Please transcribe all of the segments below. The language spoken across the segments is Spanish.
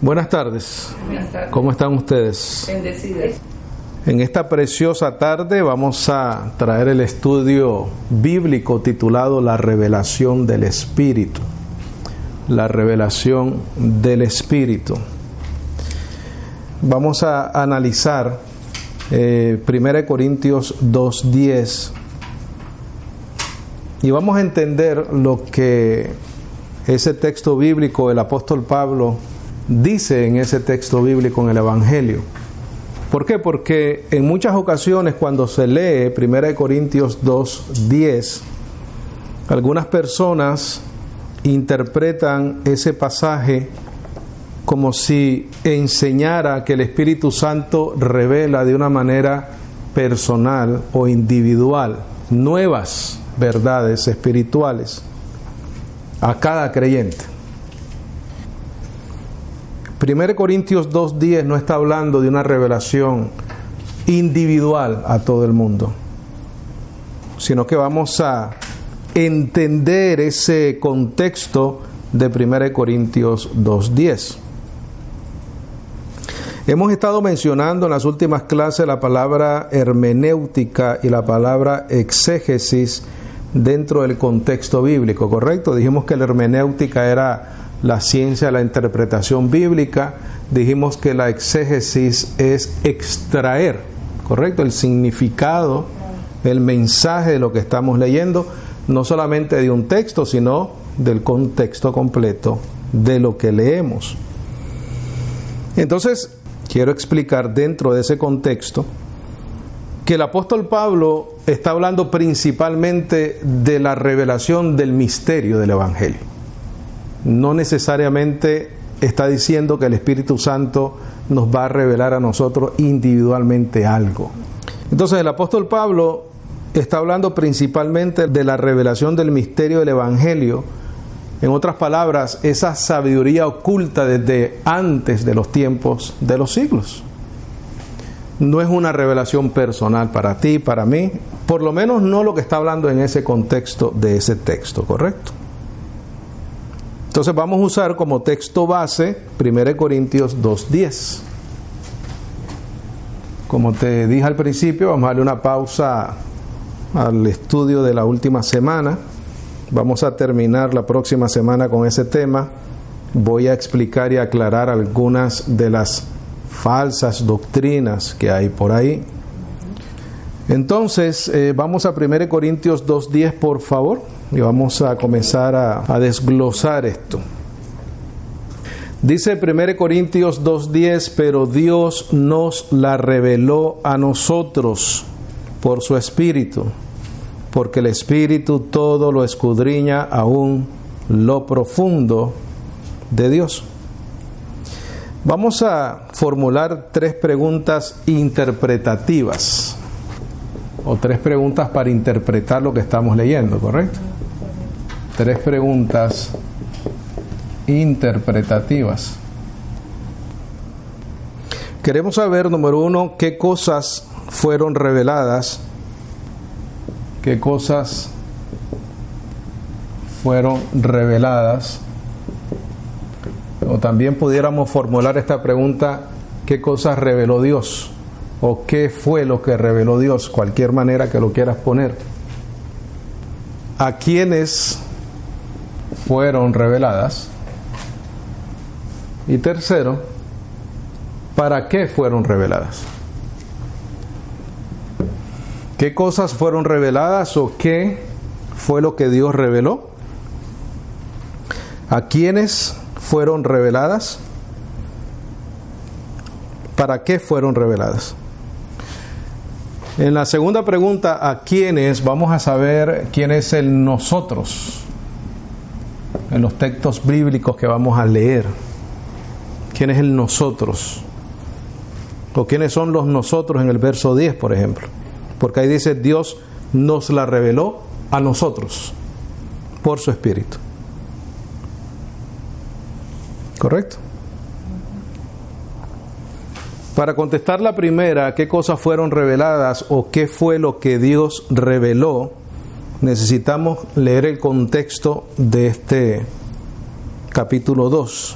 Buenas tardes. Buenas tardes. ¿Cómo están ustedes? Bendecidas. En esta preciosa tarde vamos a traer el estudio bíblico titulado La revelación del Espíritu. La revelación del Espíritu. Vamos a analizar 1 Corintios 2:10 y vamos a entender lo que ese texto bíblico, el apóstol Pablo, dice en ese texto bíblico en el Evangelio. ¿Por qué? Porque en muchas ocasiones cuando se lee 1 Corintios 2:10, algunas personas interpretan ese pasaje como si enseñara que el Espíritu Santo revela de una manera personal o individual nuevas verdades espirituales a cada creyente. 1 Corintios 2:10 no está hablando de una revelación individual a todo el mundo, sino que vamos a entender ese contexto de 1 Corintios 2:10. Hemos estado mencionando en las últimas clases la palabra hermenéutica y la palabra exégesis dentro del contexto bíblico, ¿correcto? Dijimos que la hermenéutica era la ciencia de la interpretación bíblica. Dijimos que la exégesis es extraer, ¿correcto?, el significado, el mensaje de lo que estamos leyendo, no solamente de un texto, sino del contexto completo de lo que leemos. Entonces, quiero explicar dentro de ese contexto que el apóstol Pablo está hablando principalmente de la revelación del misterio del Evangelio. No necesariamente está diciendo que el Espíritu Santo nos va a revelar a nosotros individualmente algo. Entonces el apóstol Pablo está hablando principalmente de la revelación del misterio del Evangelio. En otras palabras, esa sabiduría oculta desde antes de los tiempos de los siglos. No es una revelación personal para ti, para mí, por lo menos no lo que está hablando en ese contexto de ese texto, ¿correcto? Entonces vamos a usar como texto base 1 Corintios 2:10. Como te dije al principio, vamos a darle una pausa al estudio de la última semana. Vamos a terminar la próxima semana con ese tema. Voy a explicar y aclarar algunas de las falsas doctrinas que hay por ahí. Entonces, vamos a 1 Corintios 2:10, por favor, y vamos a comenzar a desglosar esto. Dice 1 Corintios 2:10, pero Dios nos la reveló a nosotros por su Espíritu, porque el Espíritu todo lo escudriña, aún lo profundo de Dios. Vamos a formular 3 preguntas interpretativas, o 3 preguntas para interpretar lo que estamos leyendo, ¿correcto? 3 preguntas interpretativas. Queremos saber, número 1, qué cosas fueron reveladas. ¿Qué cosas fueron reveladas? O también pudiéramos formular esta pregunta: ¿qué cosas reveló Dios? ¿O qué fue lo que reveló Dios? Cualquier manera que lo quieras poner. ¿A quiénes fueron reveladas? Y tercero, ¿para qué fueron reveladas? ¿Qué cosas fueron reveladas o qué fue lo que Dios reveló? ¿A quiénes fueron reveladas? ¿Para qué fueron reveladas? En la segunda pregunta, ¿a quiénes?, vamos a saber quién es el nosotros en los textos bíblicos que vamos a leer. ¿Quién es el nosotros? ¿O quiénes son los nosotros en el verso 10, por ejemplo? Porque ahí dice: Dios nos la reveló a nosotros por su Espíritu. ¿Correcto? Para contestar la primera, ¿qué cosas fueron reveladas o qué fue lo que Dios reveló?, necesitamos leer el contexto de este capítulo 2.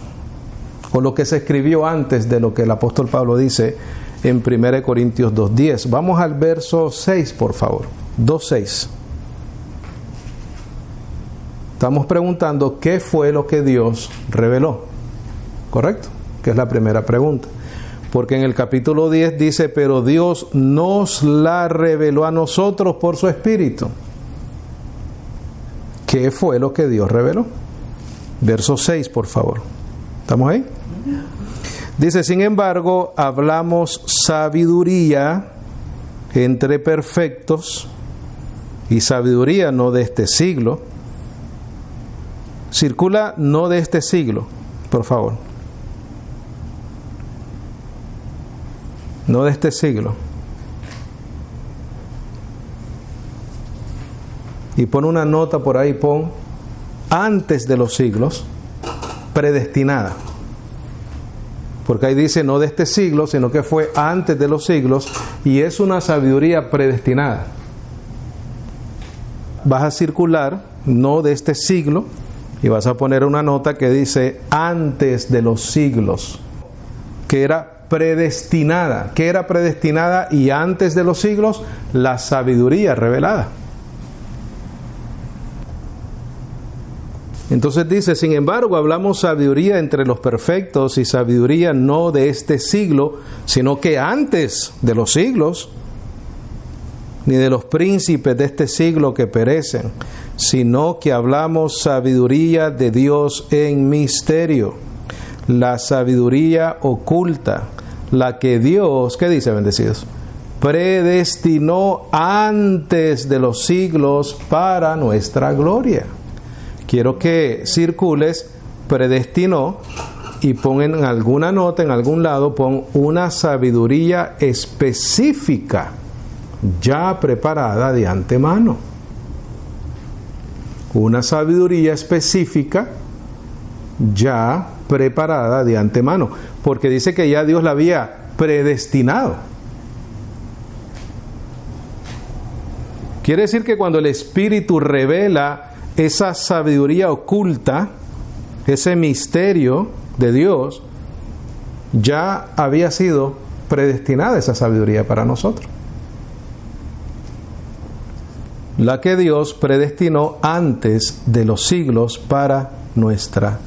o lo que se escribió antes de lo que el apóstol Pablo dice en 1 Corintios 2:10. Vamos al verso 6, por favor. 2:6. Estamos preguntando qué fue lo que Dios reveló. ¿Correcto? Que es la primera pregunta. Porque en el capítulo 10 dice, pero Dios nos la reveló a nosotros por su Espíritu. ¿Qué fue lo que Dios reveló? Verso 6, por favor. ¿Estamos ahí? Dice, sin embargo, hablamos sabiduría entre perfectos, y sabiduría no de este siglo. Circula no de este siglo, por favor. No de este siglo. Y pon una nota por ahí, pon antes de los siglos, predestinada. Porque ahí dice no de este siglo, sino que fue antes de los siglos, y es una sabiduría predestinada. Vas a circular no de este siglo y vas a poner una nota que dice antes de los siglos, que era predestinada. ¿Qué era predestinada? Y antes de los siglos, la sabiduría revelada. Entonces dice, sin embargo, hablamos sabiduría entre los perfectos, y sabiduría no de este siglo, sino que antes de los siglos, ni de los príncipes de este siglo que perecen, sino que hablamos sabiduría de Dios en misterio, la sabiduría oculta, la que Dios, ¿qué dice, bendecidos? Predestinó antes de los siglos para nuestra gloria. Quiero que circules predestinó y pon en alguna nota, en algún lado, pon una sabiduría específica ya preparada de antemano. Una sabiduría específica ya preparada de antemano, porque dice que ya Dios la había predestinado. Quiere decir que cuando el Espíritu revela esa sabiduría oculta, ese misterio de Dios, ya había sido predestinada esa sabiduría para nosotros. La que Dios predestinó antes de los siglos para nuestra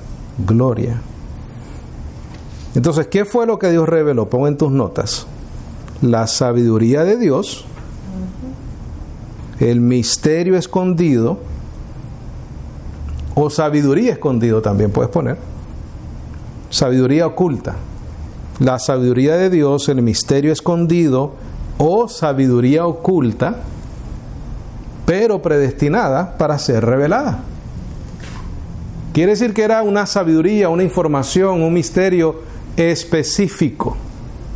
gloria. Entonces, ¿qué fue lo que Dios reveló? Pon en tus notas. La sabiduría de Dios, el misterio escondido, o sabiduría escondido también puedes poner. Sabiduría oculta. La sabiduría de Dios, el misterio escondido, o sabiduría oculta, pero predestinada para ser revelada. Quiere decir que era una sabiduría, una información, un misterio específico,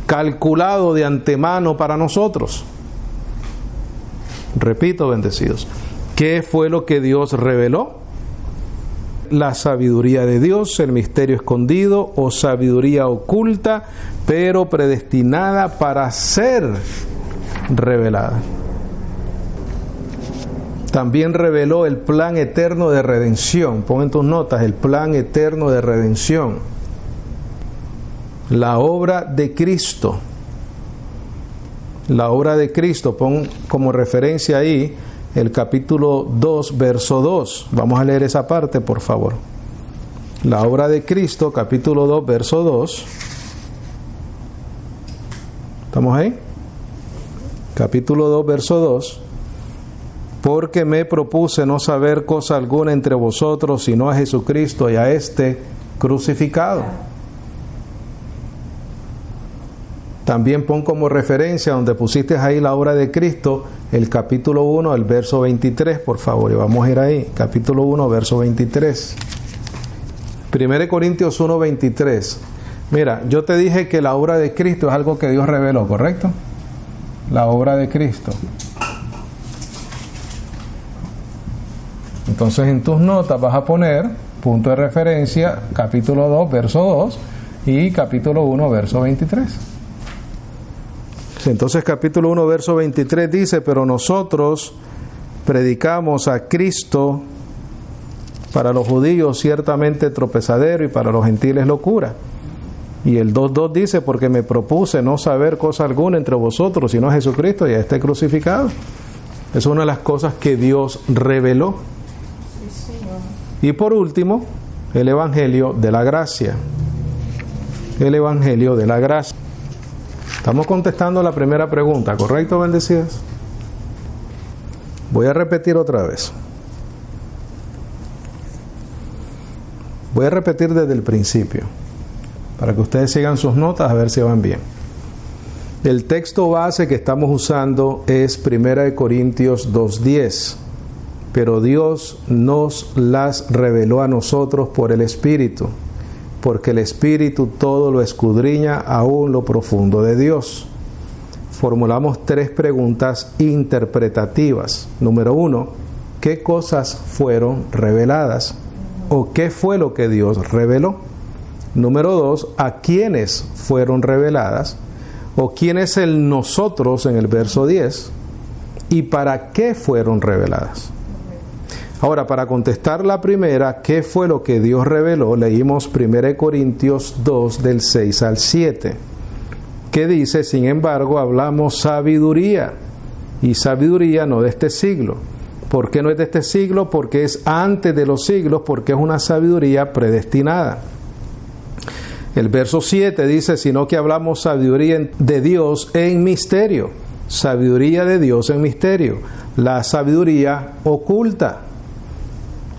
calculado de antemano para nosotros. Repito, bendecidos, ¿qué fue lo que Dios reveló? La sabiduría de Dios, el misterio escondido o sabiduría oculta, pero predestinada para ser revelada. También reveló el plan eterno de redención. Pon en tus notas el plan eterno de redención. La obra de Cristo. La obra de Cristo. Pon como referencia ahí el capítulo 2, verso 2. Vamos a leer esa parte, por favor. La obra de Cristo, capítulo 2, verso 2. ¿Estamos ahí? Capítulo 2, verso 2. Porque me propuse no saber cosa alguna entre vosotros, sino a Jesucristo y a este crucificado. También pon como referencia donde pusiste ahí la obra de Cristo, el capítulo 1, el verso 23, por favor, y vamos a ir ahí, capítulo 1, verso 23. 1 Corintios 1, 23. Mira, yo te dije que la obra de Cristo es algo que Dios reveló, ¿correcto? La obra de Cristo. Entonces en tus notas vas a poner punto de referencia, capítulo 2, verso 2 y capítulo 1, verso 23. Entonces capítulo 1, verso 23 dice, pero nosotros predicamos a Cristo, para los judíos ciertamente tropezadero y para los gentiles locura, Y el 2.2 dice, porque me propuse no saber cosa alguna entre vosotros, sino a Jesucristo y a este crucificado. Es una de las cosas que Dios reveló. Y por último, el Evangelio de la gracia. El Evangelio de la gracia. Estamos contestando la primera pregunta, ¿correcto, bendecidas? Voy a repetir otra vez. Voy a repetir desde el principio, para que ustedes sigan sus notas a ver si van bien. El texto base que estamos usando es 1 Corintios 2:10. Pero Dios nos las reveló a nosotros por el Espíritu, porque el Espíritu todo lo escudriña aún lo profundo de Dios. Formulamos 3 preguntas interpretativas. Número 1, ¿qué cosas fueron reveladas? ¿O qué fue lo que Dios reveló? Número 2, ¿a quiénes fueron reveladas? ¿O quién es el nosotros en el verso 10? ¿Y para qué fueron reveladas? Ahora, para contestar la primera, ¿qué fue lo que Dios reveló? Leímos 1 Corintios 2, del 6 al 7, que dice, sin embargo, hablamos sabiduría, y sabiduría no de este siglo. ¿Por qué no es de este siglo? Porque es antes de los siglos, porque es una sabiduría predestinada. El verso 7 dice, sino que hablamos sabiduría de Dios en misterio. Sabiduría de Dios en misterio. La sabiduría oculta,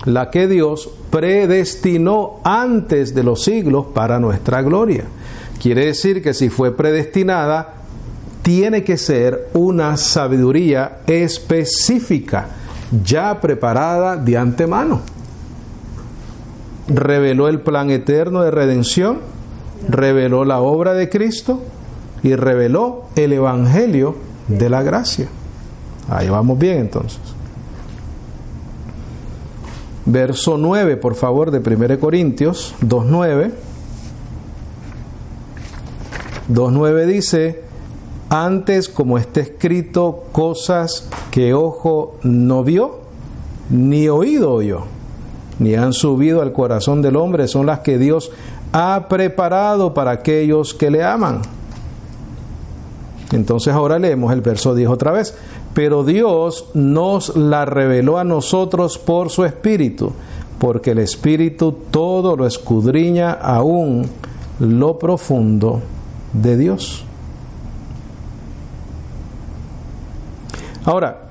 la que Dios predestinó antes de los siglos para nuestra gloria. Quiere decir que si fue predestinada, tiene que ser una sabiduría específica, ya preparada de antemano. Reveló el plan eterno de redención, reveló la obra de Cristo y reveló el Evangelio de la gracia. Ahí vamos bien entonces. Verso 9, por favor, de 1 Corintios 2.9. 2.9 dice, antes como está escrito, cosas que ojo no vio, ni oído oyó, ni han subido al corazón del hombre, son las que Dios ha preparado para aquellos que le aman. Entonces ahora leemos el verso 10 otra vez. Pero Dios nos la reveló a nosotros por su Espíritu, porque el Espíritu todo lo escudriña aún lo profundo de Dios. Ahora,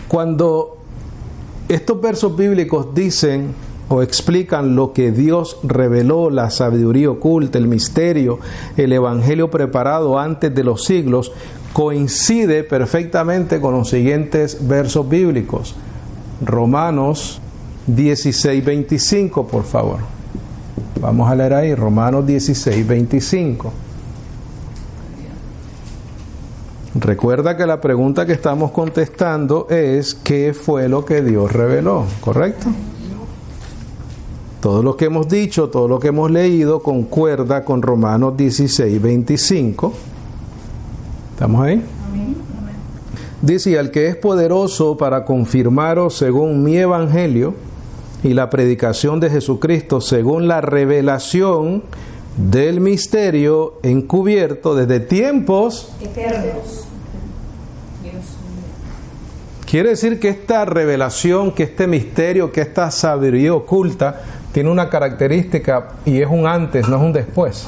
cuando estos versos bíblicos dicen o explican lo que Dios reveló, la sabiduría oculta, el misterio, el evangelio preparado antes de los siglos, coincide perfectamente con los siguientes versos bíblicos. Romanos 16:25, por favor. Vamos a leer ahí, Romanos 16:25. Recuerda que la pregunta que estamos contestando es ¿qué fue lo que Dios reveló? ¿Correcto? Todo lo que hemos dicho, todo lo que hemos leído concuerda con Romanos 16:25. ¿Estamos ahí? Dice, al que es poderoso para confirmaros según mi evangelio y la predicación de Jesucristo según la revelación del misterio encubierto desde tiempos eternos. Quiere decir que esta revelación, que este misterio, que esta sabiduría oculta tiene una característica y es un antes, no es un después.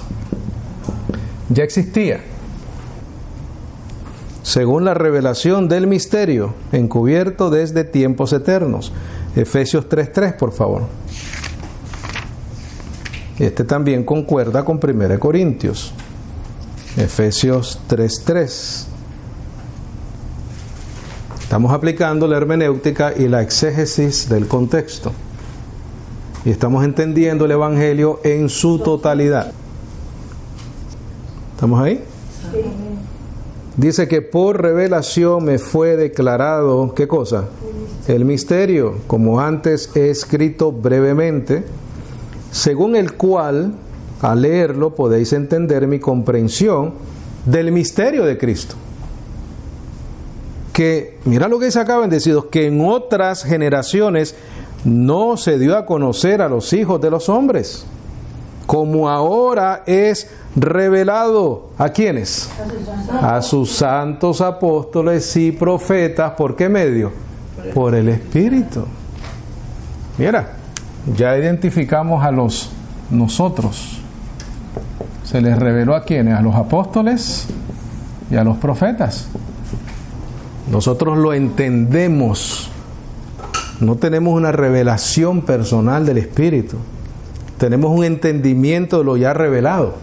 Ya existía. Según la revelación del misterio encubierto desde tiempos eternos. Efesios 3:3, por favor. Este también concuerda con 1 Corintios. Efesios 3:3. Estamos aplicando la hermenéutica y la exégesis del contexto. Y estamos entendiendo el Evangelio en su totalidad. ¿Estamos ahí? Sí. Dice que por revelación me fue declarado, ¿qué cosa? El misterio, como antes he escrito brevemente, según el cual, al leerlo, podéis entender mi comprensión del misterio de Cristo. Que, mira lo que dice acá, bendecidos, que en otras generaciones no se dio a conocer a los hijos de los hombres, como ahora es revelado. ¿A quiénes? A sus santos apóstoles y profetas. ¿Por qué medio? Por el Espíritu. Mira, ya identificamos a los nosotros. Se les reveló a quiénes, a los apóstoles y a los profetas. Nosotros lo entendemos. No tenemos una revelación personal del Espíritu. Tenemos un entendimiento de lo ya revelado.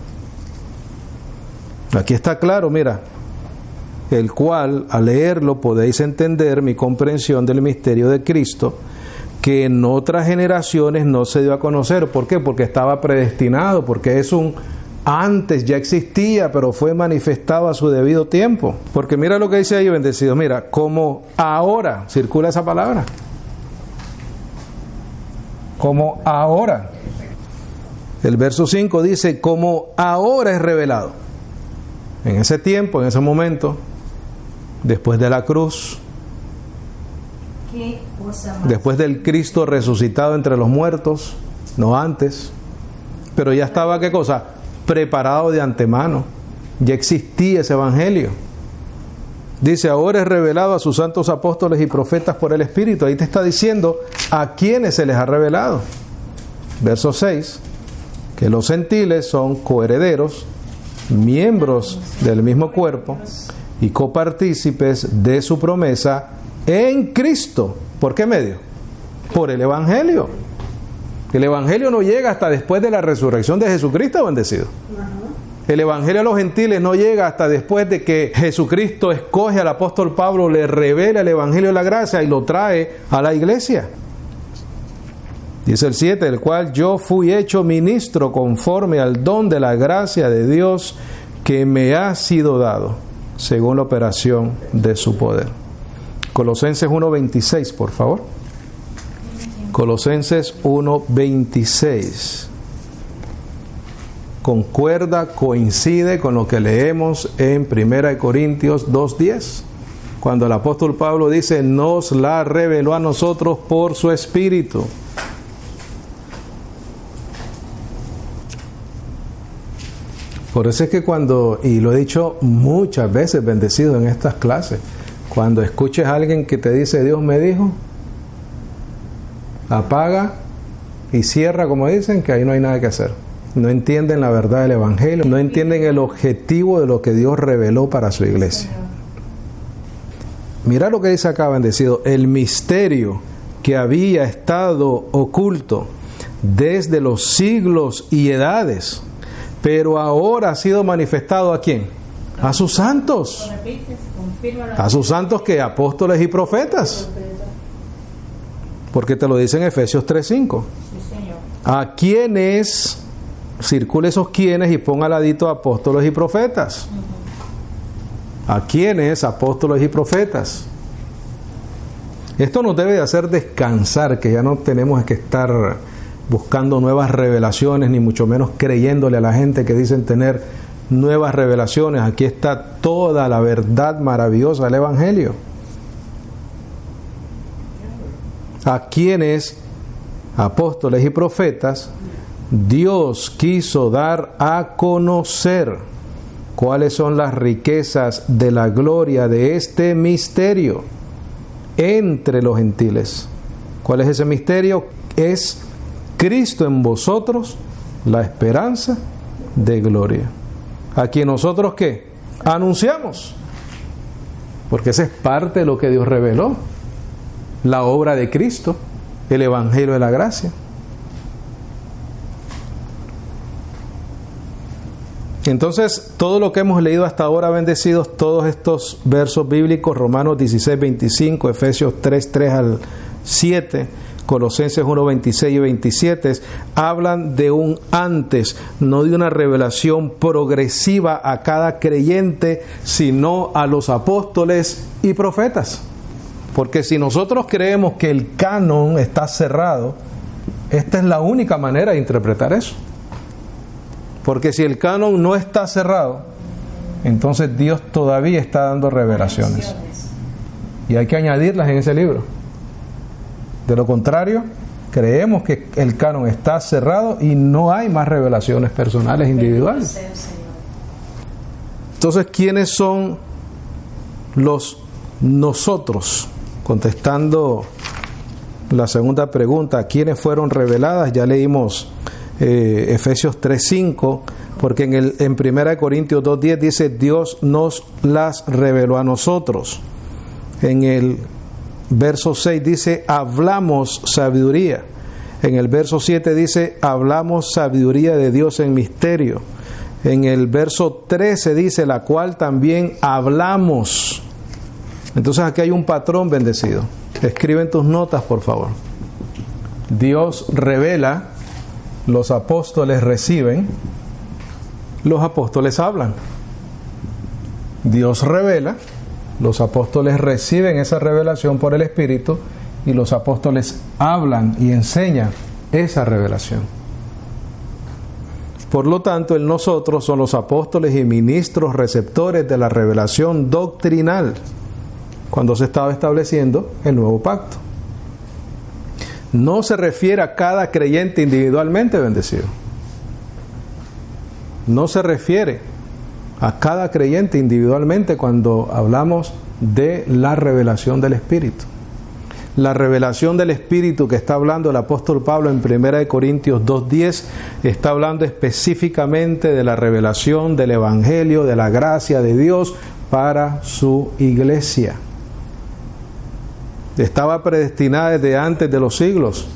Aquí está claro, mira, el cual al leerlo podéis entender mi comprensión del misterio de Cristo, que en otras generaciones no se dio a conocer. ¿Por qué? Porque estaba predestinado, porque es un antes, ya existía, pero fue manifestado a su debido tiempo. Porque mira lo que dice ahí, bendecido, mira, como ahora, circula esa palabra, como ahora. El verso 5 dice, como ahora es revelado. En ese tiempo, en ese momento, después de la cruz, después del Cristo resucitado entre los muertos, no antes, pero ya estaba, ¿qué cosa? Preparado de antemano. Ya existía ese evangelio. Dice, ahora es revelado a sus santos apóstoles y profetas por el Espíritu. Ahí te está diciendo a quiénes se les ha revelado. Verso 6, que los gentiles son coherederos, miembros del mismo cuerpo y copartícipes de su promesa en Cristo. ¿Por qué medio? Por el evangelio. El evangelio no llega hasta después de la resurrección de Jesucristo, bendecido. El evangelio a los gentiles no llega hasta después de que Jesucristo escoge al apóstol Pablo, le revela el evangelio de la gracia y lo trae a la iglesia. Dice el 7, el cual yo fui hecho ministro conforme al don de la gracia de Dios que me ha sido dado, según la operación de su poder. Colosenses 1:26, por favor. Colosenses 1:26. Concuerda, coincide con lo que leemos en 1 Corintios 2:10, cuando el apóstol Pablo dice, nos la reveló a nosotros por su Espíritu. Por eso es que cuando, y lo he dicho muchas veces, bendecido en estas clases, cuando escuches a alguien que te dice, Dios me dijo, apaga y cierra, como dicen, que ahí no hay nada que hacer. No entienden la verdad del evangelio, no entienden el objetivo de lo que Dios reveló para su iglesia. Mira lo que dice acá, bendecido, el misterio que había estado oculto desde los siglos y edades, pero ahora ha sido manifestado ¿a quién? A sus santos. A sus santos, que apóstoles y profetas. Porque te lo dice en Efesios 3:5. A quienes, circule esos quienes y ponga al ladito apóstoles y profetas. A quienes, apóstoles y profetas. Esto nos debe de hacer descansar, que ya no tenemos que estar buscando nuevas revelaciones, ni mucho menos creyéndole a la gente que dicen tener nuevas revelaciones. Aquí está toda la verdad maravillosa del evangelio. A quienes, apóstoles y profetas, Dios quiso dar a conocer cuáles son las riquezas de la gloria de este misterio entre los gentiles. ¿Cuál es ese misterio? Es Cristo en vosotros, la esperanza de gloria. A quien nosotros, ¿qué? Anunciamos. Porque esa es parte de lo que Dios reveló. La obra de Cristo, el evangelio de la gracia. Entonces, todo lo que hemos leído hasta ahora, bendecidos, todos estos versos bíblicos, Romanos 16:25, Efesios 3:3 al 7, Colosenses 1:26 y 27, hablan de un antes, no de una revelación progresiva a cada creyente, sino a los apóstoles y profetas. Porque si nosotros creemos que el canon está cerrado, esta es la única manera de interpretar eso. Porque si el canon no está cerrado, entonces Dios todavía está dando revelaciones. Y hay que añadirlas en ese libro. De lo contrario, Creemos que el canon está cerrado y no hay más revelaciones personales individuales. Entonces, ¿quiénes son los nosotros? Contestando la segunda pregunta, ¿quiénes fueron reveladas? Ya leímos Efesios 3:5, porque en 1 Corintios 2:10 dice, Dios nos las reveló a nosotros. En el verso 6 dice, hablamos sabiduría. En el verso 7 dice, hablamos sabiduría de Dios en misterio. En el verso 13 dice, la cual también hablamos. Entonces aquí hay un patrón, bendecido. Escribe en tus notas, por favor. Dios revela, los apóstoles reciben, los apóstoles hablan. Dios revela, los apóstoles reciben esa revelación por el Espíritu y los apóstoles hablan y enseñan esa revelación. Por lo tanto, el nosotros son los apóstoles y ministros receptores de la revelación doctrinal cuando se estaba estableciendo el nuevo pacto. No se refiere a cada creyente individualmente, bendecido. No se refiere a cada creyente individualmente cuando hablamos de la revelación del Espíritu. La revelación del Espíritu que está hablando el apóstol Pablo en 1 Corintios 2:10 está hablando específicamente de la revelación del Evangelio, de la gracia de Dios para su iglesia. Estaba predestinada desde antes de los siglos.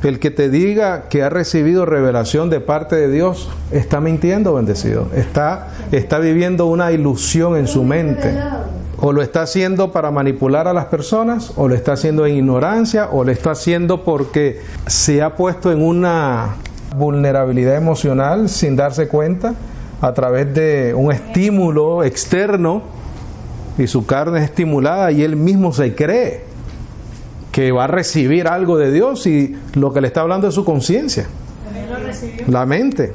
El que te diga que ha recibido revelación de parte de Dios está mintiendo, bendecido. Está viviendo una ilusión en su mente. O lo está haciendo para manipular a las personas, o lo está haciendo en ignorancia, o lo está haciendo porque se ha puesto en una vulnerabilidad emocional sin darse cuenta a través de un estímulo externo y su carne es estimulada y él mismo se cree que va a recibir algo de Dios y lo que le está hablando es su conciencia, la mente.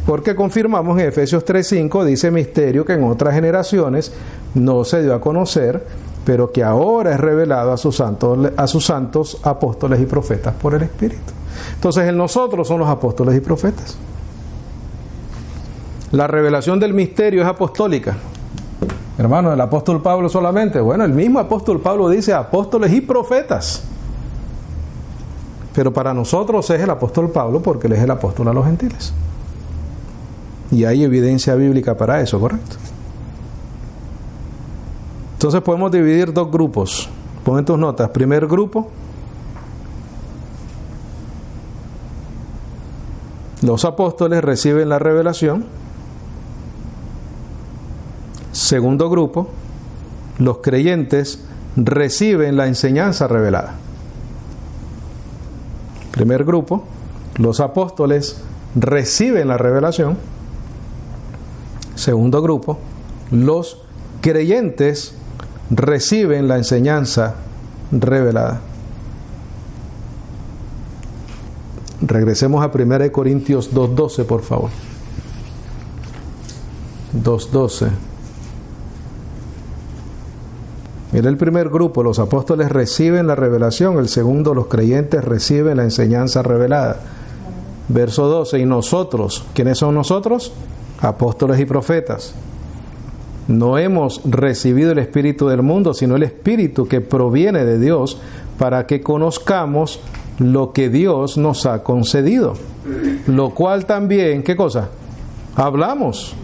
Porque confirmamos en Efesios 3:5, dice misterio que en otras generaciones no se dio a conocer, pero que ahora es revelado a sus santos apóstoles y profetas por el Espíritu. Entonces en nosotros son los apóstoles y profetas. La revelación del misterio es apostólica. Hermano, el apóstol Pablo solamente. Bueno, el mismo apóstol Pablo dice apóstoles y profetas. Pero para nosotros es el apóstol Pablo porque él es el apóstol a los gentiles. Y hay evidencia bíblica para eso, ¿correcto? Entonces podemos dividir dos grupos. Pon en tus notas. Primer grupo, los apóstoles reciben la revelación. Segundo grupo, los creyentes reciben la enseñanza revelada. Primer grupo, los apóstoles reciben la revelación. Segundo grupo, los creyentes reciben la enseñanza revelada. Regresemos a 1 Corintios 2:12, por favor. 2:12. Mira el primer grupo, los apóstoles reciben la revelación. El segundo, los creyentes reciben la enseñanza revelada. Verso 12, y nosotros, ¿quiénes son nosotros? Apóstoles y profetas. No hemos recibido el espíritu del mundo, sino el espíritu que proviene de Dios, para que conozcamos lo que Dios nos ha concedido. Lo cual también, ¿qué cosa? Hablamos.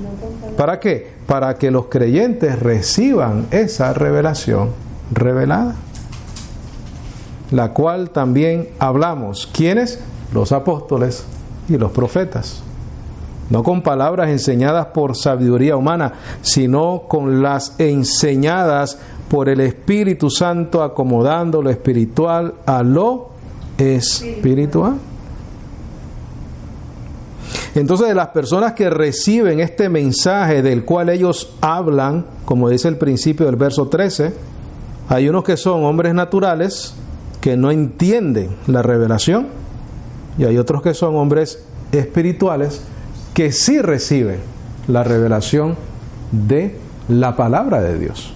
¿Para qué? Para que los creyentes reciban esa revelación revelada. La cual también hablamos. ¿Quiénes? Los apóstoles y los profetas. No con palabras enseñadas por sabiduría humana, sino con las enseñadas por el Espíritu Santo, acomodando lo espiritual a lo espiritual. Entonces, de las personas que reciben este mensaje del cual ellos hablan, como dice el principio del verso 13, hay unos que son hombres naturales que no entienden la revelación, y hay otros que son hombres espirituales que sí reciben la revelación de la palabra de Dios,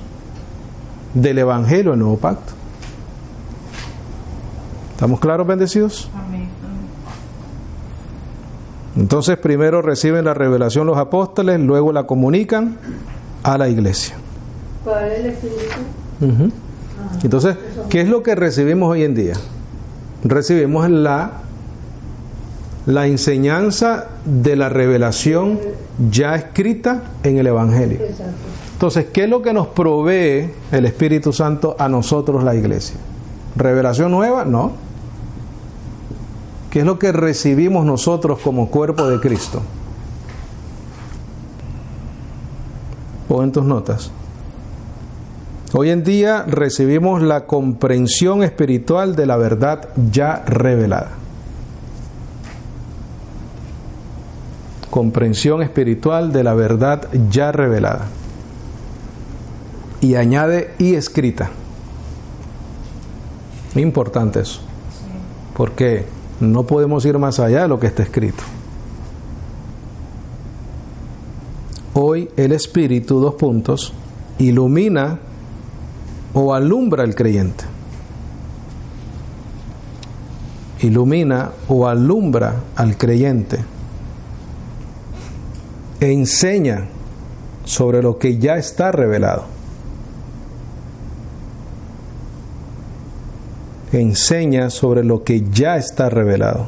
del Evangelio del Nuevo Pacto. ¿Estamos claros, bendecidos? Amén. Entonces primero reciben la revelación los apóstoles, luego la comunican a la iglesia. ¿Cuál es el Espíritu? Uh-huh. Entonces, ¿qué es lo que recibimos hoy en día? Recibimos la enseñanza de la revelación ya escrita en el Evangelio. Exacto. Entonces, ¿qué es lo que nos provee el Espíritu Santo a nosotros, la iglesia? ¿Revelación nueva? No. ¿Qué es lo que recibimos nosotros como cuerpo de Cristo? Pon en tus notas. Hoy en día recibimos la comprensión espiritual de la verdad ya revelada. Comprensión espiritual de la verdad ya revelada. Y añade y escrita. Importante eso. Porque no podemos ir más allá de lo que está escrito. Hoy el Espíritu, 2 puntos, ilumina o alumbra al creyente. Ilumina o alumbra al creyente. E enseña sobre lo que ya está revelado. Enseña sobre lo que ya está revelado.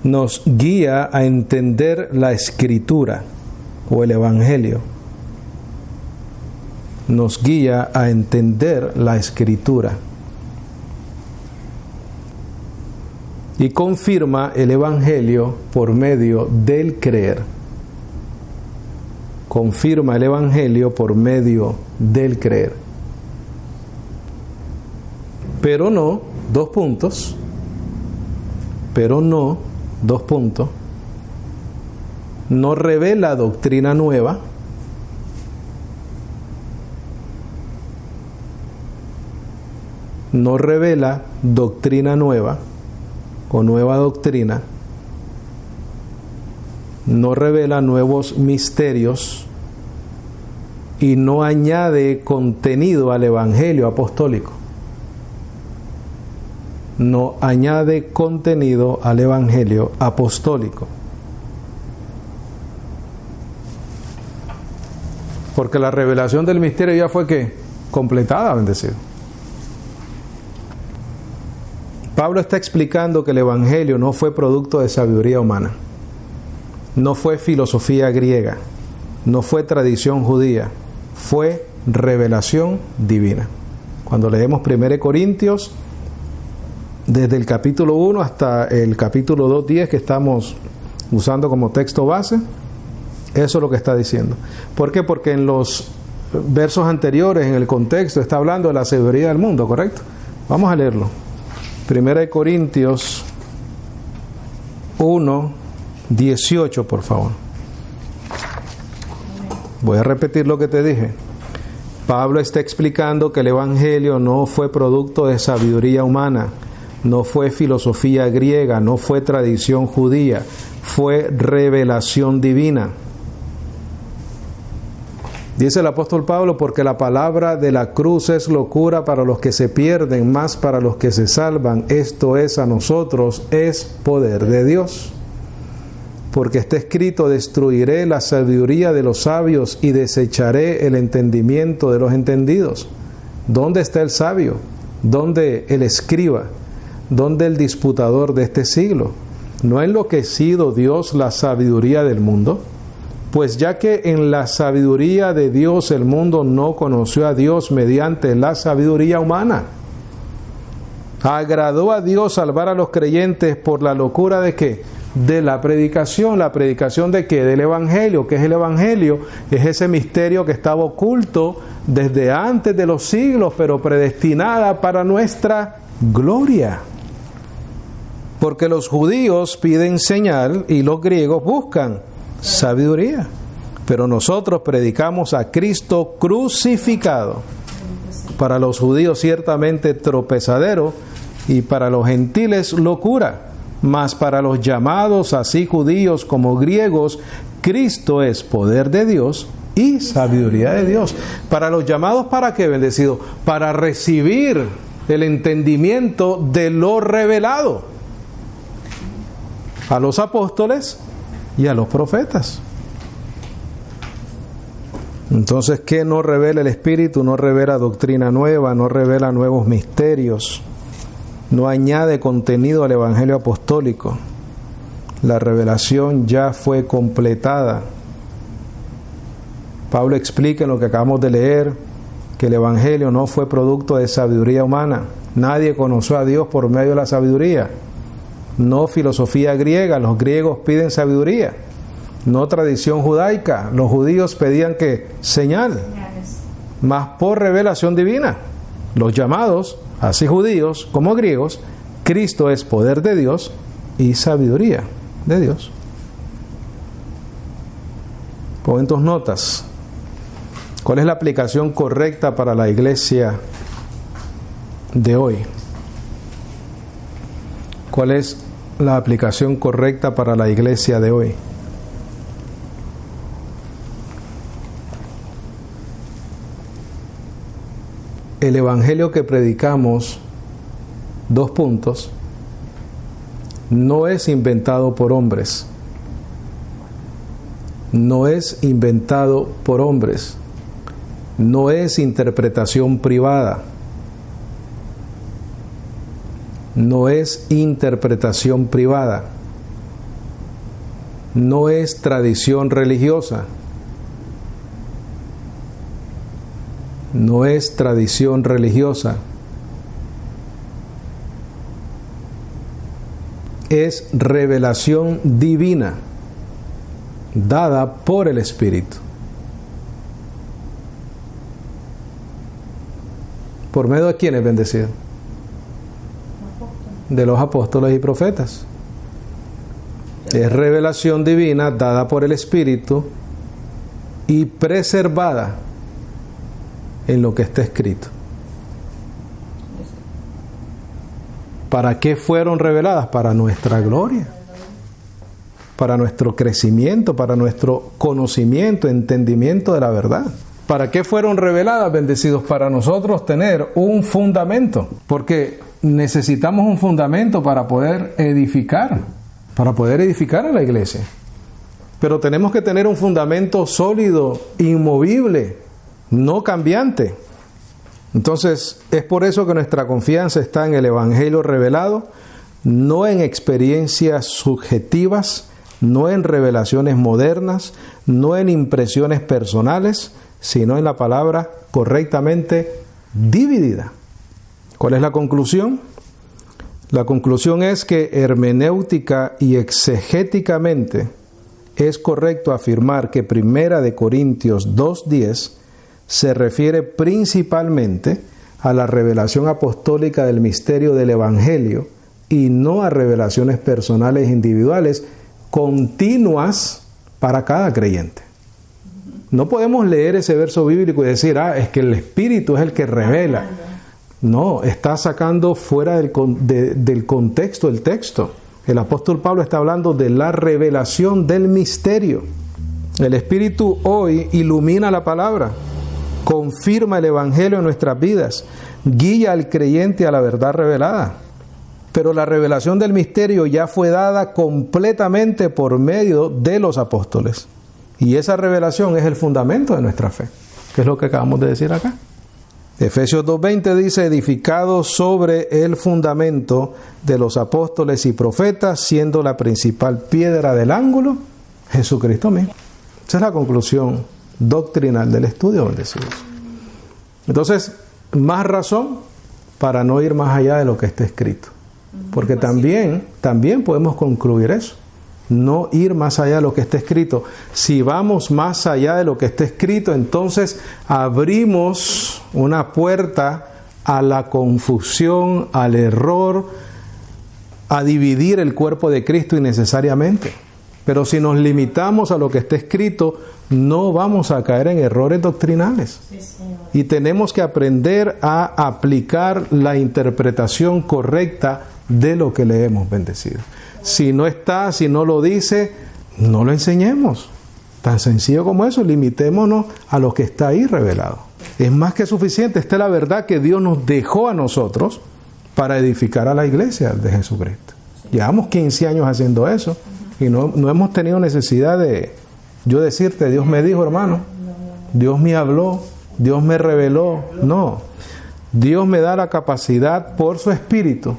Nos guía a entender la Escritura o el Evangelio. Nos guía a entender la Escritura. Y confirma el Evangelio por medio del creer. Confirma el Evangelio por medio del creer. Pero no, 2 puntos, pero no, 2 puntos, no revela doctrina nueva, no revela doctrina nueva o nueva doctrina, no revela nuevos misterios y no añade contenido al Evangelio apostólico. No añade contenido al Evangelio apostólico. Porque la revelación del misterio ya fue ¿qué? Completada, bendecido. Pablo está explicando que el Evangelio no fue producto de sabiduría humana, no fue filosofía griega, no fue tradición judía, fue revelación divina. Cuando leemos 1 Corintios, desde el capítulo 1 hasta el capítulo 2:10 que estamos usando como texto base, eso es lo que está diciendo. ¿Por qué? Porque en los versos anteriores, en el contexto, está hablando de la sabiduría del mundo, ¿correcto? Vamos a leerlo. 1 Corintios 1:18, por favor. Voy a repetir lo que te dije. Pablo está explicando que el Evangelio no fue producto de sabiduría humana, no fue filosofía griega, no fue tradición judía, fue revelación divina. Dice el apóstol Pablo, porque la palabra de la cruz es locura para los que se pierden, más para los que se salvan, esto es a nosotros, es poder de Dios. Porque está escrito, destruiré la sabiduría de los sabios y desecharé el entendimiento de los entendidos. ¿Dónde está el sabio? ¿Dónde el escriba? ¿Dónde el disputador de este siglo? ¿No ha enloquecido Dios la sabiduría del mundo? Pues ya que en la sabiduría de Dios el mundo no conoció a Dios mediante la sabiduría humana. Agradó a Dios salvar a los creyentes por la locura de ¿qué? De la predicación. ¿La predicación de qué? Del Evangelio. ¿Qué es el Evangelio? Es ese misterio que estaba oculto desde antes de los siglos, pero predestinada para nuestra gloria. Porque los judíos piden señal y los griegos buscan sabiduría. Pero nosotros predicamos a Cristo crucificado. Para los judíos ciertamente tropezadero y para los gentiles locura. Mas para los llamados, así judíos como griegos, Cristo es poder de Dios y sabiduría de Dios. Para los llamados, ¿para qué, bendecido? Para recibir el entendimiento de lo revelado a los apóstoles y a los profetas. Entonces, ¿qué no revela el Espíritu? No revela doctrina nueva, no revela nuevos misterios, no añade contenido al Evangelio apostólico. La revelación ya fue completada. Pablo explica en lo que acabamos de leer que el Evangelio no fue producto de sabiduría humana. Nadie conoció a Dios por medio de la sabiduría. No filosofía griega, los griegos piden sabiduría. No tradición judaica, los judíos pedían que señal, mas por revelación divina. Los llamados, así judíos como griegos, Cristo es poder de Dios y sabiduría de Dios. Pon tus notas. ¿Cuál es la aplicación correcta para la iglesia de hoy? ¿Cuál es la aplicación correcta para la iglesia de hoy? El evangelio que predicamos, 2 puntos, no es inventado por hombres. No es inventado por hombres. No es interpretación privada. No es interpretación privada. No es tradición religiosa. No es tradición religiosa. Es revelación divina, dada por el Espíritu. ¿Por medio de quién es bendecido? De los apóstoles y profetas. Es revelación divina, dada por el Espíritu y preservada en lo que está escrito. ¿Para qué fueron reveladas? Para nuestra gloria, para nuestro crecimiento, para nuestro conocimiento, entendimiento de la verdad. ¿Para qué fueron reveladas, bendecidos? Para nosotros tener un fundamento, porque necesitamos un fundamento para poder edificar a la iglesia. Pero tenemos que tener un fundamento sólido, inmovible, no cambiante. Entonces, es por eso que nuestra confianza está en el Evangelio revelado, no en experiencias subjetivas, no en revelaciones modernas, no en impresiones personales, sino en la palabra correctamente dividida. ¿Cuál es la conclusión? La conclusión es que hermenéutica y exegéticamente es correcto afirmar que 1 Corintios 2:10 se refiere principalmente a la revelación apostólica del misterio del Evangelio y no a revelaciones personales individuales continuas para cada creyente. No podemos leer ese verso bíblico y decir, es que el Espíritu es el que revela. No, está sacando fuera del contexto el texto. El apóstol Pablo está hablando de la revelación del misterio. El Espíritu hoy ilumina la palabra, confirma el Evangelio en nuestras vidas, guía al creyente a la verdad revelada. Pero la revelación del misterio ya fue dada completamente por medio de los apóstoles. Y esa revelación es el fundamento de nuestra fe, que es lo que acabamos de decir acá. Efesios 2:20 dice, edificados sobre el fundamento de los apóstoles y profetas, siendo la principal piedra del ángulo, Jesucristo mismo. Esa es la conclusión doctrinal del estudio, bendecidos. Entonces, más razón para no ir más allá de lo que está escrito. Porque también podemos concluir eso. No ir más allá de lo que está escrito. Si vamos más allá de lo que está escrito, entonces abrimos una puerta a la confusión, al error, a dividir el cuerpo de Cristo innecesariamente. Pero si nos limitamos a lo que está escrito, no vamos a caer en errores doctrinales. Y tenemos que aprender a aplicar la interpretación correcta de lo que leemos, bendecido. Si no está, si no lo dice, no lo enseñemos. Tan sencillo como eso, limitémonos a lo que está ahí revelado. Es más que suficiente. Esta es la verdad que Dios nos dejó a nosotros para edificar a la iglesia de Jesucristo. Llevamos 15 años haciendo eso y no hemos tenido necesidad de yo decirte, Dios me dijo, hermano, Dios me habló, Dios me reveló. No, Dios me da la capacidad por su Espíritu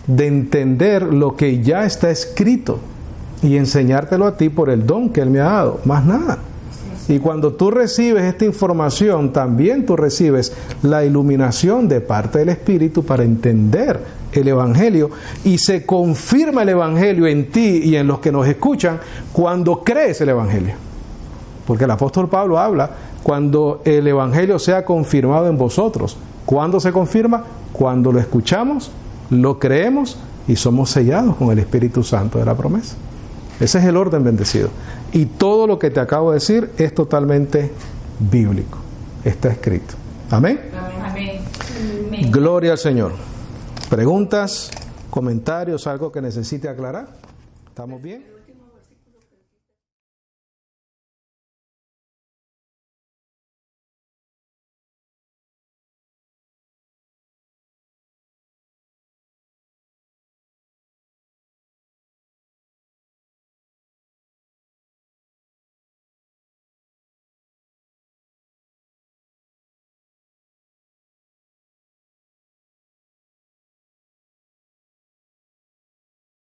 de entender lo que ya está escrito y enseñártelo a ti por el don que Él me ha dado, más nada. Y cuando tú recibes esta información, también tú recibes la iluminación de parte del Espíritu para entender el Evangelio, y se confirma el Evangelio en ti y en los que nos escuchan cuando crees el Evangelio. Porque el apóstol Pablo habla cuando el Evangelio sea confirmado en vosotros. ¿Cuándo se confirma? Cuando lo escuchamos, lo creemos y somos sellados con el Espíritu Santo de la promesa. Ese es el orden bendecido. Y todo lo que te acabo de decir es totalmente bíblico. Está escrito. Amén. Amén. Gloria al Señor. ¿Preguntas, comentarios, algo que necesite aclarar? ¿Estamos bien?